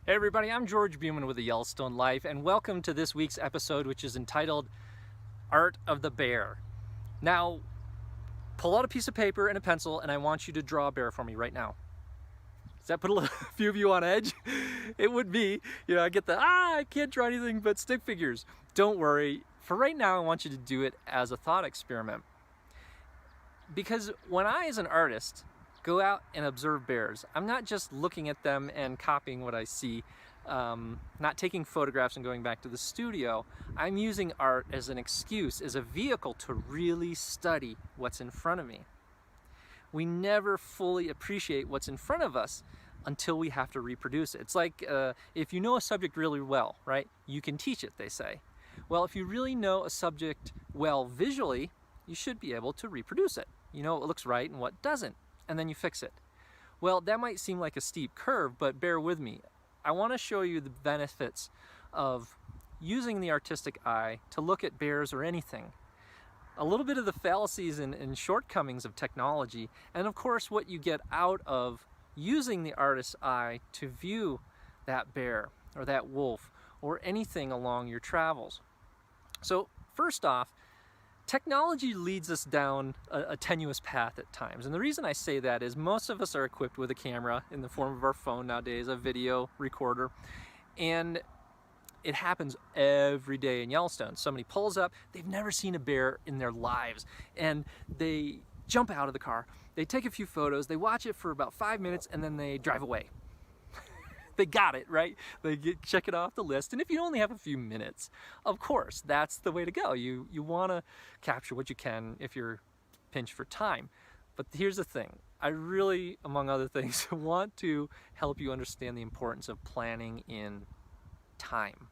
Hey everybody, I'm George Bumann with the Yellowstone Life, and welcome to this week's episode, which is entitled Art of the Bear. Now, pull out a piece of paper and a pencil, and I want you to draw a bear for me right now. Does that put a few of you on edge? It would be. I get the, I can't draw anything but stick figures. Don't worry. For right now, I want you to do it as a thought experiment. Because when I, as an artist, go out and observe bears, I'm not just looking at them and copying what I see, not taking photographs and going back to the studio. I'm using art as an excuse, as a vehicle to really study what's in front of me. We never fully appreciate what's in front of us until we have to reproduce it. It's like if you know a subject really well, right? You can teach it, they say. Well, if you really know a subject well visually, you should be able to reproduce it. You know what looks right and what doesn't, and then you fix it. Well, that might seem like a steep curve, but bear with me. I want to show you the benefits of using the artistic eye to look at bears or anything. A little bit of the fallacies and shortcomings of technology, and of course what you get out of using the artist's eye to view that bear or that wolf or anything along your travels. So first off, technology leads us down a tenuous path at times. And the reason I say that is most of us are equipped with a camera in the form of our phone nowadays, a video recorder, and it happens every day in Yellowstone. Somebody pulls up, they've never seen a bear in their lives, and they jump out of the car, they take a few photos, they watch it for about 5 minutes, and then they drive away. They got it, right? They check it off the list. And if you only have a few minutes, of course, that's the way to go. You want to capture what you can if you're pinched for time. But here's the thing. I really, among other things, want to help you understand the importance of planning in time.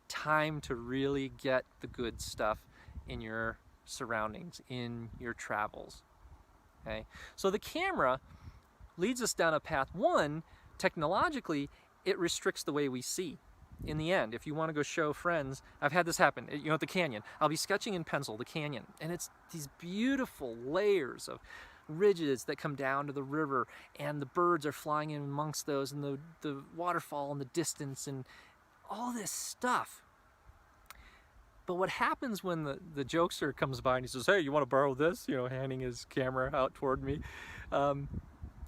Time to really get the good stuff in your surroundings, in your travels. Okay? So the camera leads us down a path. One, technologically, it restricts the way we see. In the end, if you want to go show friends, I've had this happen, at the canyon. I'll be sketching in pencil, the canyon, and it's these beautiful layers of ridges that come down to the river, and the birds are flying in amongst those, and the waterfall in the distance, and all this stuff. But what happens when the jokester comes by and he says, "Hey, you want to borrow this?" Handing his camera out toward me.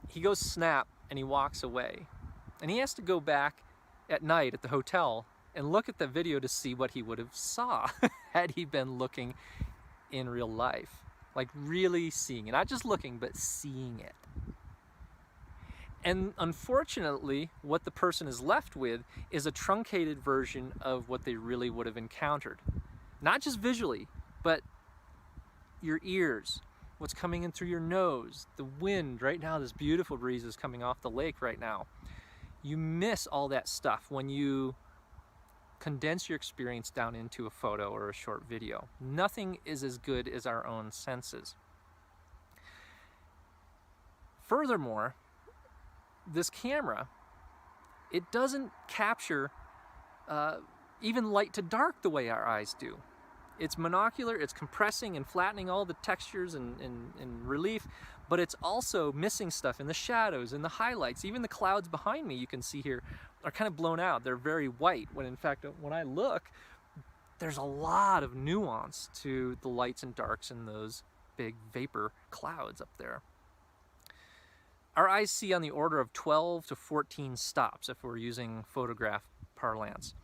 He goes snap, and he walks away. And he has to go back at night at the hotel and look at the video to see what he would have saw had he been looking in real life. Like really seeing it. Not just looking, but seeing it. And unfortunately, what the person is left with is a truncated version of what they really would have encountered. Not just visually, but your ears, what's coming in through your nose, the wind. Right now, this beautiful breeze is coming off the lake right now. You miss all that stuff when you condense your experience down into a photo or a short video. Nothing is as good as our own senses. Furthermore, this camera, it doesn't capture even light to dark the way our eyes do. It's monocular, it's compressing and flattening all the textures and relief, but it's also missing stuff in the shadows and the highlights. Even the clouds behind me, you can see here, are kind of blown out. They're very white, when in fact, when I look, there's a lot of nuance to the lights and darks in those big vapor clouds up there. Our eyes see on the order of 12 to 14 stops if we're using photograph parlance.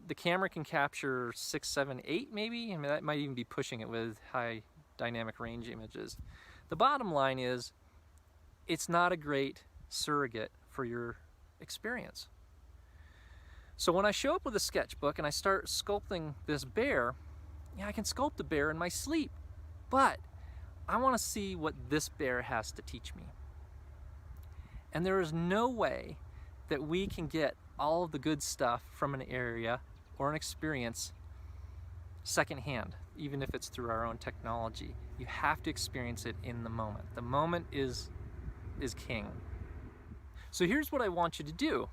The camera can capture 6, 7, 8 maybe. I mean, that might even be pushing it with high dynamic range images. The bottom line is, it's not a great surrogate for your experience. So when I show up with a sketchbook and I start sculpting this bear, I can sculpt the bear in my sleep, but I want to see what this bear has to teach me. And there is no way that we can get all of the good stuff from an area or an experience secondhand, even if it's through our own technology. You have to experience it in the moment. The moment is king. So here's what I want you to do.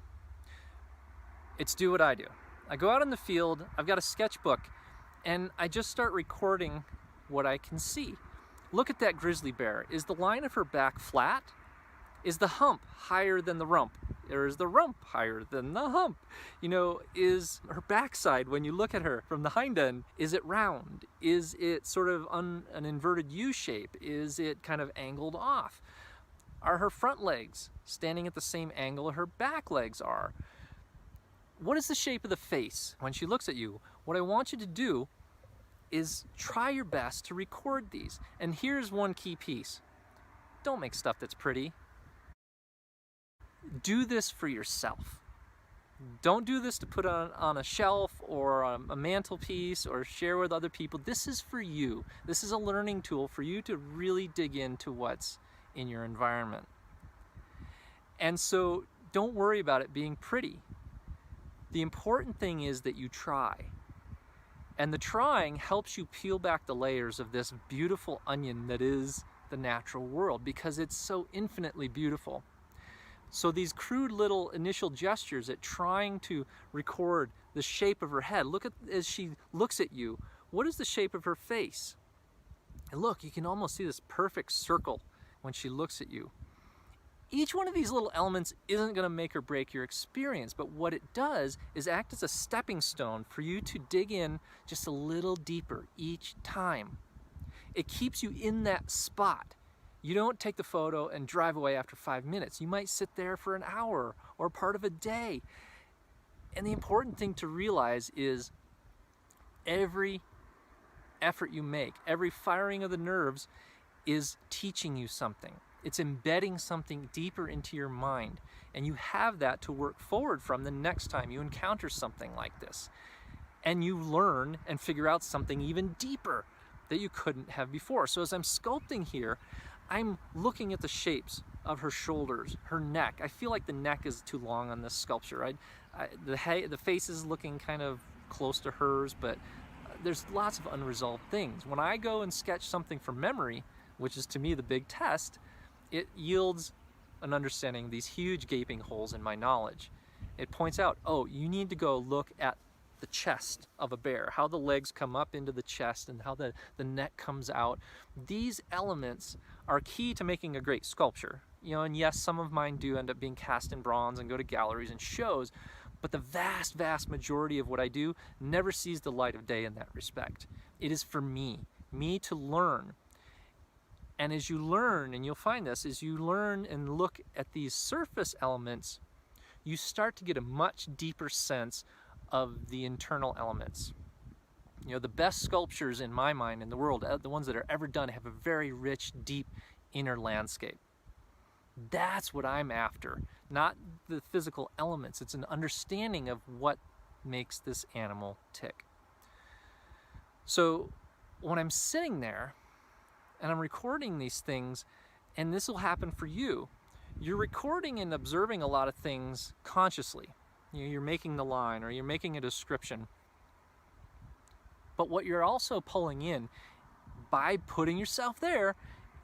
It's do what I do. I go out in the field, I've got a sketchbook, and I just start recording what I can see. Look at that grizzly bear. Is the line of her back flat? Is the hump higher than the rump? Or is the rump higher than the hump? You know, is her backside, when you look at her from the hind end, is it round? Is it sort of an inverted U shape? Is it kind of angled off? Are her front legs standing at the same angle her back legs are? What is the shape of the face when she looks at you? What I want you to do is try your best to record these. And here's one key piece. Don't make stuff that's pretty. Do this for yourself. Don't do this to put on a shelf or a mantelpiece or share with other people. This is for you. This is a learning tool for you to really dig into what's in your environment. And so don't worry about it being pretty. The important thing is that you try. And the trying helps you peel back the layers of this beautiful onion that is the natural world, because it's so infinitely beautiful. So these crude little initial gestures at trying to record the shape of her head. Look at, as she looks at you, what is the shape of her face? And look, you can almost see this perfect circle when she looks at you. Each one of these little elements isn't going to make or break your experience, but what it does is act as a stepping stone for you to dig in just a little deeper each time. It keeps you in that spot. You don't take the photo and drive away after 5 minutes. You might sit there for an hour or part of a day. And the important thing to realize is every effort you make, every firing of the nerves is teaching you something. It's embedding something deeper into your mind. And you have that to work forward from the next time you encounter something like this. And you learn and figure out something even deeper that you couldn't have before. So as I'm sculpting here, I'm looking at the shapes of her shoulders, her neck. I feel like the neck is too long on this sculpture. The face is looking kind of close to hers, but there's lots of unresolved things. When I go and sketch something from memory, which is to me the big test, it yields an understanding of these huge gaping holes in my knowledge. It points out, oh, you need to go look at the chest of a bear, how the legs come up into the chest and how the neck comes out. These elements are key to making a great sculpture. You know, and yes, some of mine do end up being cast in bronze and go to galleries and shows, but the vast, vast majority of what I do never sees the light of day in that respect. It is for me to learn. And as you learn, and you'll find this, as you learn and look at these surface elements, you start to get a much deeper sense of the internal elements. You know, the best sculptures in my mind in the world, the ones that are ever done, have a very rich, deep inner landscape. That's what I'm after, not the physical elements. It's an understanding of what makes this animal tick. So when I'm sitting there and I'm recording these things, and this will happen for you, you're recording and observing a lot of things consciously. You know, you're making the line or you're making a description. But what you're also pulling in by putting yourself there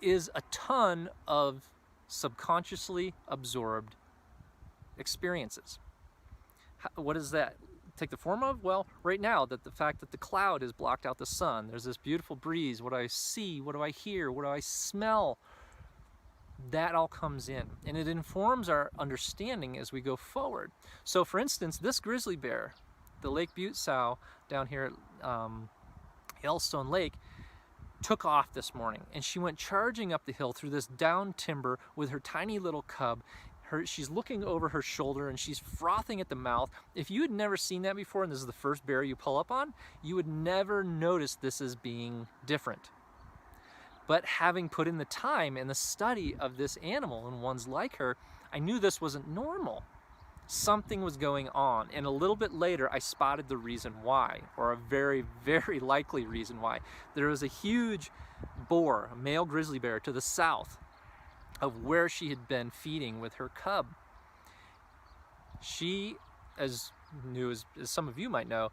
is a ton of subconsciously absorbed experiences. What does that take the form of? Well, right now, that the fact that the cloud has blocked out the sun, there's this beautiful breeze, what do I see, what do I hear, what do I smell? That all comes in, and it informs our understanding as we go forward. So for instance, this grizzly bear, the Lake Butte sow down here at Yellowstone Lake, took off this morning, and she went charging up the hill through this down timber with her tiny little cub. She's looking over her shoulder and she's frothing at the mouth. If you had never seen that before and this is the first bear you pull up on, you would never notice this as being different. But having put in the time and the study of this animal and ones like her, I knew this wasn't normal. Something was going on, and a little bit later I spotted the reason why, or a very, very likely reason why. There was a huge boar, a male grizzly bear, to the south of where she had been feeding with her cub. She, as some of you might know,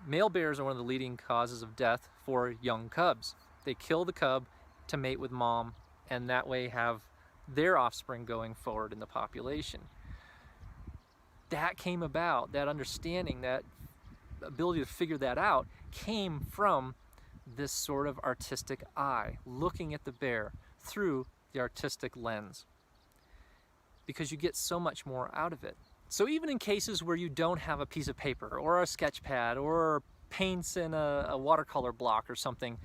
male bears are one of the leading causes of death for young cubs. They kill the cub to mate with mom, and that way have their offspring going forward in the population. That came about, that understanding, that ability to figure that out came from this sort of artistic eye, looking at the bear through the artistic lens. because you get so much more out of it. So even in cases where you don't have a piece of paper or a sketch pad or paints in a watercolor block or something,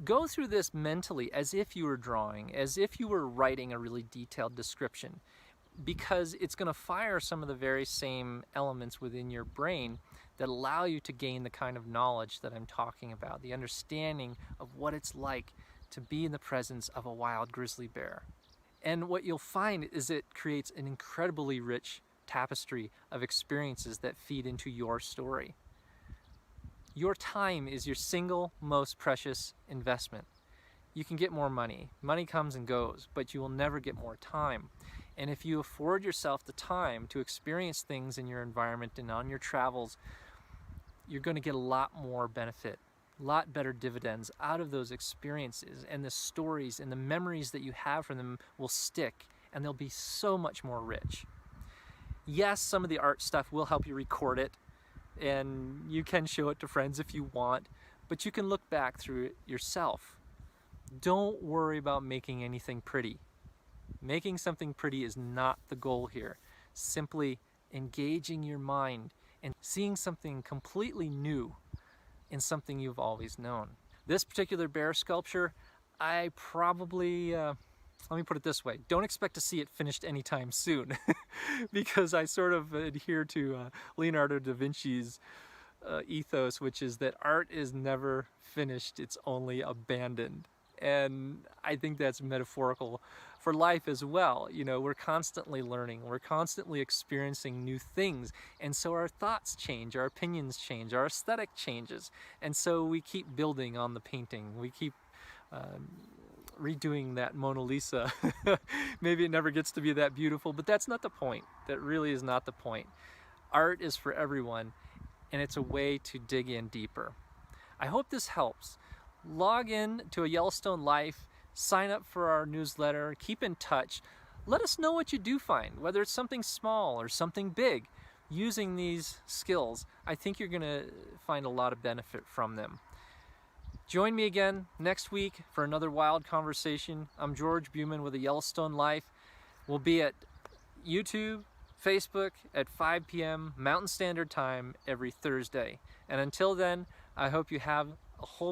go through this mentally as if you were drawing, as if you were writing a really detailed description, because it's going to fire some of the very same elements within your brain that allow you to gain the kind of knowledge that I'm talking about, the understanding of what it's like to be in the presence of a wild grizzly bear. And what you'll find is it creates an incredibly rich tapestry of experiences that feed into your story. Your time is your single most precious investment. You can get more money. Money comes and goes, but you will never get more time. And if you afford yourself the time to experience things in your environment and on your travels, you're going to get a lot more benefit, a lot better dividends out of those experiences, and the stories and the memories that you have from them will stick, and they'll be so much more rich. Yes, some of the art stuff will help you record it, and you can show it to friends if you want, but you can look back through it yourself. Don't worry about making anything pretty. Making something pretty is not the goal here. Simply engaging your mind and seeing something completely new in something you've always known. This particular bear sculpture, I probably, let me put it this way, don't expect to see it finished anytime soon because I sort of adhere to Leonardo da Vinci's ethos, which is that art is never finished, it's only abandoned. And I think that's metaphorical for life as well. You know, we're constantly learning, we're constantly experiencing new things, and so our thoughts change, our opinions change, our aesthetic changes, and so we keep building on the painting. We keep redoing that Mona Lisa. Maybe it never gets to be that beautiful, but that's not the point. That really is not the point. Art is for everyone, and it's a way to dig in deeper. I hope this helps. Log in to a Yellowstone Life, sign up for our newsletter, keep in touch. Let us know what you do find, whether it's something small or something big. Using these skills, I think you're going to find a lot of benefit from them. Join me again next week for another wild conversation. I'm George Bumann with a Yellowstone Life. We'll be at YouTube, Facebook at 5 p.m. Mountain Standard Time every Thursday. And until then, I hope you have a whole bunch